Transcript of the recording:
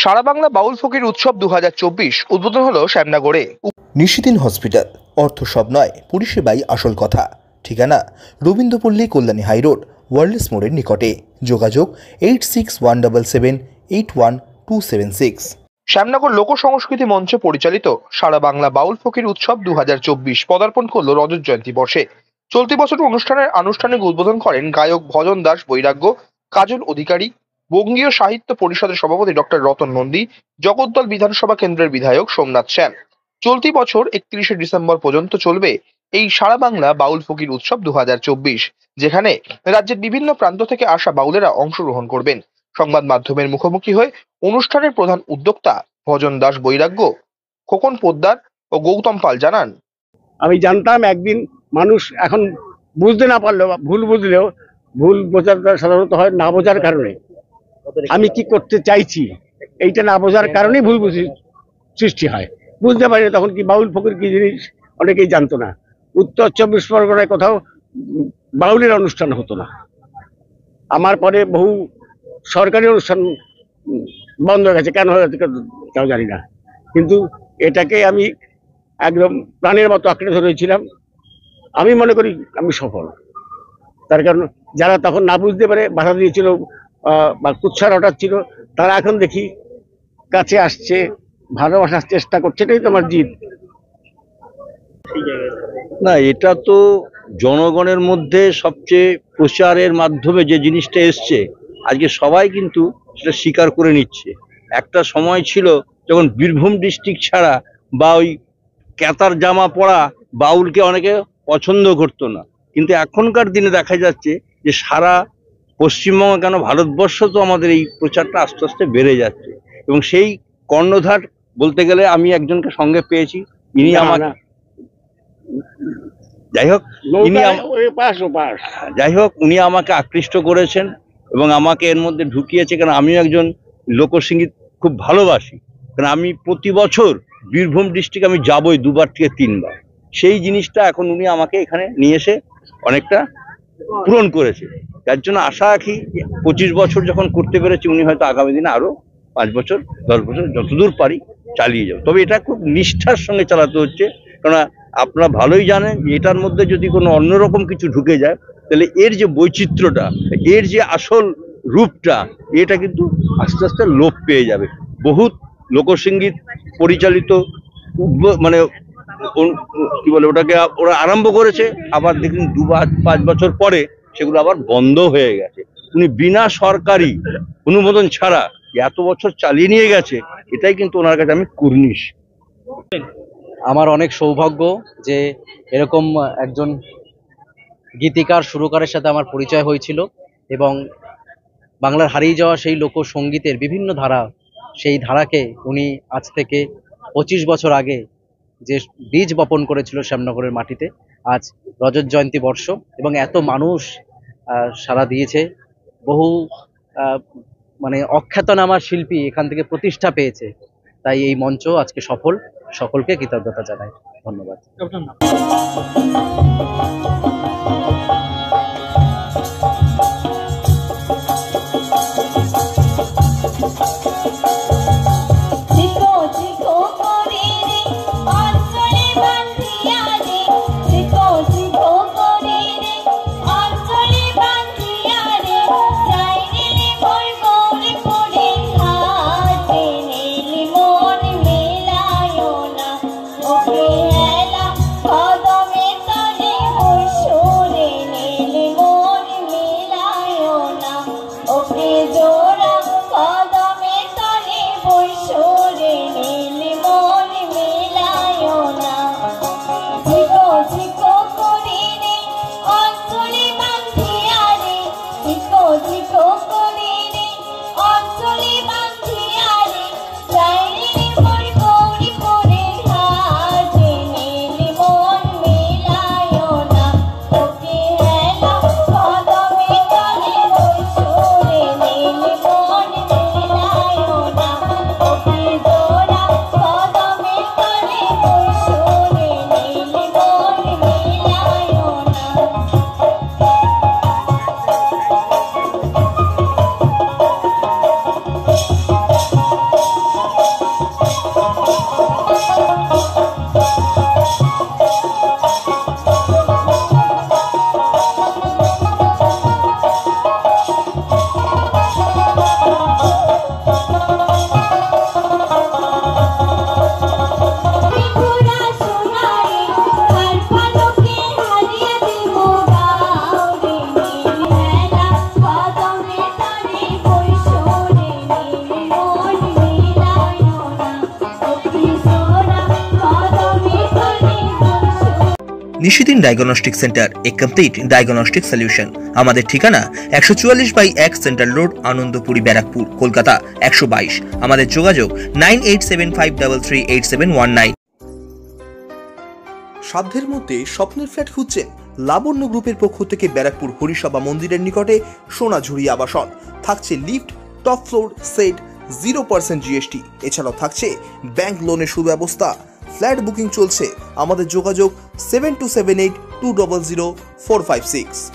সারা বাংলা বাউল ফকির উৎসব 2024 উদ্বোধন হলো শ্যামনগরে। নিশিদিন হসপিটাল, অর্থ সব নয়, পরিষেবাই আসল কথা। ঠিকানা রবীন্দ্রপল্লী, কল্যাণী হাইরোড, ওয়ার্ল্ডস মোড়ের নিকটে। যোগাযোগ 8617781276। শ্যামনগর লোক সংস্কৃতি মঞ্চ পরিচালিত সারা বাংলা বাউল ফকির উৎসব 2024 পদার্পণ করল রজত জয়ন্তী বর্ষে। চলতি বছর অনুষ্ঠানের আনুষ্ঠানিক উদ্বোধন করেন গায়ক ভজন দাস বৈরাগ্য, কাজল অধিকারী, বঙ্গীয় সাহিত্য পরিষদের সভাপতি ডক্টর রতন নন্দী, জগদ্দল বিধানসভা কেন্দ্রের বিধায়ক সোমনাথ সেন। চলতি বছর 31শে ডিসেম্বর পর্যন্ত চলবে এই সারা বাংলা বাউল ফকির উৎসব 2024, যেখানে রাজ্যের বিভিন্ন প্রান্ত থেকে আসা বাউলেরা অংশগ্রহণ করবেন। সংবাদ মাধ্যমের মুখোমুখি হয়ে অনুষ্ঠানের প্রধান উদ্যোক্তা ভজন দাস বৈরাগ্য, খোকন পোদ্দার ও গৌতম পাল জানান, আমি জানতাম একদিন মানুষ এখন বুঝতে না পারলেও, ভুল বুঝলেও, ভুল বোঝার সাধারণত হয় না বোঝার কারণে। আমি কি করতে চাইছি এইটা না বোঝার কারণেই ভুল বুঝি সৃষ্টি হয়। বুঝতে পারি তখন কি বাউল ফকির কি জিনিস অনেকেই জানতো না। উত্তর 24 পরগনায় কোথাও বাউলের অনুষ্ঠান হতো না। আমার পরে বহু সরকারি অনুষ্ঠান বন্ধ হয়ে গেছে, কেন হয়ে গেছে তাও জানি না, কিন্তু এটাকে আমি একদম প্রাণের মতো আঁকড়ে ধরেছিলাম। আমি মনে করি আমি সফল, তার কারণ যারা তখন না বুঝতে পারে বাধা দিয়েছিল বা কুৎসা রটাচ্ছিল, তারা এখন দেখি কাছে আসছে, ভালোবাসার চেষ্টা করছে। এটাই তোমার জিত না, এটা তো জনগণের মধ্যে সবচেয়ে প্রচারের মাধ্যমে যে জিনিসটা এসছে, আজকে সবাই কিন্তু সেটা স্বীকার করে নিচ্ছে। একটা সময় ছিল যখন বীরভূম ডিস্ট্রিক্ট ছাড়া বা ওই ক্যাতার জামা পরা বাউলকে অনেকে পছন্দ করতো না, কিন্তু এখনকার দিনে দেখা যাচ্ছে যে সারা পশ্চিমবঙ্গ কেন ভারতবর্ষ তো আমাদের এই প্রচারটা আস্তে আস্তে বেড়ে যাচ্ছে। এবং সেই কর্ণধার বলতে গেলে আমি একজনকে সঙ্গে পেয়েছি, ইনি আমার যাই হোক উনি আমাকে আকৃষ্ট করেছেন এবং আমাকে এর মধ্যে ঢুকিয়েছে, কারণ আমিও একজন লোকসঙ্গীত খুব ভালোবাসি। কারণ আমি প্রতি বছর বীরভূম ডিস্ট্রিক্ট আমি যাবই 2বার থেকে 3বার। সেই জিনিসটা এখন উনি আমাকে এখানে নিয়ে এসে অনেকটা পূরণ করেছে। তার জন্য আশা রাখি 25 বছর যখন করতে পেরেছি, উনি হয়তো আগামী দিনে আরো 5 বছর 10 বছর যতদূর পারি চালিয়ে যাবো। তবে এটা খুব নিষ্ঠার সঙ্গে চালাতে হচ্ছে, কারণ আপনারা ভালোই জানেন এটার মধ্যে যদি কোনো অন্যরকম কিছু ঢুকে যায়, তাহলে এর যে বৈচিত্র্যটা, এর যে আসল রূপটা, এটা কিন্তু আস্তে আস্তে লোপ পেয়ে যাবে। বহুত লোকসঙ্গীত পরিচালিত মানে কি বলে ওটাকে ওরা আরম্ভ করেছে, আবার দেখুন 2-5 বছর পরে সেগুলো আবার বন্ধ হয়ে গেছে। উনি বিনা সরকারি অনুমোদন ছাড়া এত বছর চালিয়ে নিয়ে গেছে, এটাই কিন্তু ওনার কাছে আমি কুর্নিশ। আমার অনেক সৌভাগ্য যে এরকম একজন গীতিকার সুরকারের সাথে আমার পরিচয় হয়েছিল, এবং বাংলার হারিয়ে যাওয়া সেই লোকসঙ্গীতের বিভিন্ন ধারা, সেই ধারাকে উনি আজ থেকে 25 বছর আগে যে বীজ বপন করেছিল শ্যামনগরের মাটিতে, আজ রজত জয়ন্তী বর্ষ এবং এত মানুষ সাড়া দিয়েছে। বহু মানে অখ্যাতনামা শিল্পী এখান থেকে প্রতিষ্ঠা পেয়েছে। তাই এই মঞ্চ আজকে সফল। সকলকে কৃতজ্ঞতা জানাই, ধন্যবাদ। নিশিদিন ডায়াগনস্টিক সেন্টার, এ কমপ্লিট ডায়াগনস্টিক সলিউশন। আমাদের ঠিকানা 144/1 সেন্ট্রাল রোড, আনন্দপুরি, ব্যারাকপুর, কলকাতা 122। আমাদের যোগাযোগ 9875338719। সাধ্যের মধ্যে স্বপ্নের ফ্ল্যাট খুঁজছেন? লাবণ্য গ্রুপের পক্ষ থেকে ব্যারাকপুর হরিসভা মন্দিরের নিকটে সোনাঝুরি আবাসন। থাকছে lift, top floor, set, 0% GST. এছাড়াও থাকছে ব্যাংক লোনের সুব্যবস্থা। ফ্ল্যাট বুকিং চলছে। আমাদের যোগাযোগ 7278200456।